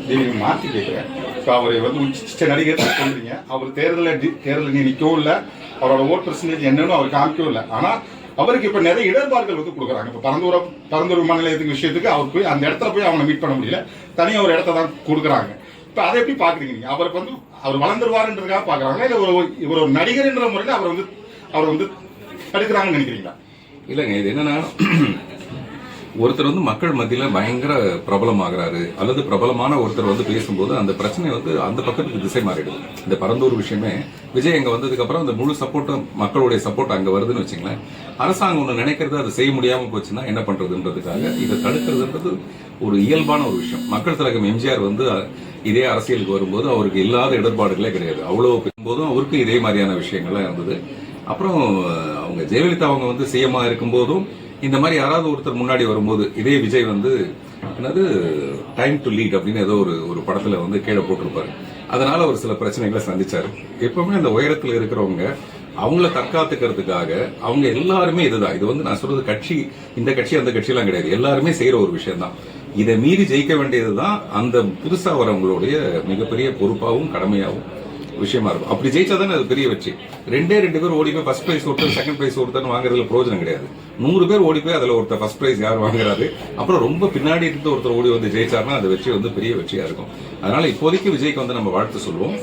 நீங்க மாற்றி கேட்குறேன். இப்போ அவர் வந்து உச்சிஷ்ட நடிகர் சொல்றீங்க. அவர் தேர்தலில் நீ நிற்கவும் இல்லை, அவரோட ஓட் பெர்சன்டேஜ் என்னன்னு அவர் காமிக்கவும் இல்லை. ஆனால் அவருக்கு இப்போ நிறைய இடர்பாடுகள் வந்து கொடுக்குறாங்க. இப்போ பரந்தூர் விமான நிலையத்துக்கு விஷயத்துக்கு அவர் போய் அந்த இடத்துல போய் அவனை மீட் பண்ண முடியல, தனியாக ஒரு இடத்த தான் கொடுக்குறாங்க. இப்போ அதை எப்படி பார்க்குறீங்க நீங்கள்? அவருக்கு வந்து அவர் வளர்ந்துருவாருன்றதுக்காக பார்க்குறாங்களா, இல்லை இவர் ஒரு நடிகர்ன்ற முறையில் அவர் வந்து தடுக்கிறாங்கன்னு நினைக்கிறீங்களா? இல்லைங்க, இது என்னன்னா, ஒருத்தர் வந்து மக்கள் மத்தியில பயங்கர பிரபலமாகிறாரு அல்லது பிரபலமான ஒருத்தர் வந்து பேசும்போது அந்த பிரச்சனை வந்து அந்த பக்கத்துக்கு திசை மாறிடுது. இந்த பரந்தூர் விஷயமே விஜய் அங்க வந்ததுக்கு அப்புறம் அந்த முழு சப்போர்ட்டும் மக்களுடைய சப்போர்ட் அங்க வருதுன்னு வச்சுங்களேன். அரசாங்கம் ஒண்ணு நினைக்கிறது அதை செய்ய முடியாம போச்சுன்னா என்ன பண்றதுன்றதுக்காக இதை தடுக்கிறதுன்றது ஒரு இயல்பான ஒரு விஷயம். மக்கள் தலைவர் எம்ஜிஆர் வந்து இதே அரசியலுக்கு வரும்போது அவருக்கு இல்லாத இடர்பாடுகளே கிடையாது. அவ்வளவு பெரும்போதும் அவருக்கு இதே மாதிரியான விஷயங்கள்லாம் இருந்தது. அப்புறம் அவங்க ஜெயலலிதா அவங்க வந்து சிஎம்மா இருக்கும்போதும் இந்த மாதிரி யாராவது ஒருத்தர் முன்னாடி வரும்போது இதே விஜய் வந்து என்னது டைம் டு லீட் அப்படின்னு ஏதோ ஒரு படத்துல வந்து கீழே போட்டிருப்பாரு. அதனால ஒரு சில பிரச்சனைகளை சந்திச்சாரு. எப்பவுமே அந்த உயரத்தில் இருக்கிறவங்க அவங்கள தற்காத்துக்கிறதுக்காக அவங்க எல்லாருமே இதுதான். இது வந்து நான் சொல்றது கட்சி, இந்த கட்சி அந்த கட்சி எல்லாம் கிடையாது, எல்லாருமே செய்யற ஒரு விஷயம் தான். இதை மீறி ஜெயிக்க வேண்டியதுதான் அந்த புதுசா வரவங்களுடைய மிகப்பெரிய பொறுப்பாகவும் கடமையாகவும் விஷயமா இருக்கும். அப்படி ஜெயிச்சாதானே அது பெரிய வெற்றி. 2 பேர் ஓடி போய் ஃபர்ஸ்ட் பிரைஸ் ஒருத்தர் செகண்ட் பிரைஸ் ஒருத்தர் வாங்குறதுல பிரயோஜனம் கிடையாது. 100 பேர் ஓடி போய் அதுல ஒருத்தர் ஃபர்ஸ்ட் பிரைஸ் யார் வாங்குறாரு, அப்புறம் ரொம்ப பின்னாடி இருந்து ஒருத்தர் ஓடி வந்து ஜெயிச்சாருன்னா அது வெற்றி வந்து பெரிய வெற்றியா இருக்கும். அதனால இப்போதைக்கு விஜய்க்கு வந்து நம்ம வாழ்த்து சொல்லுவோம்.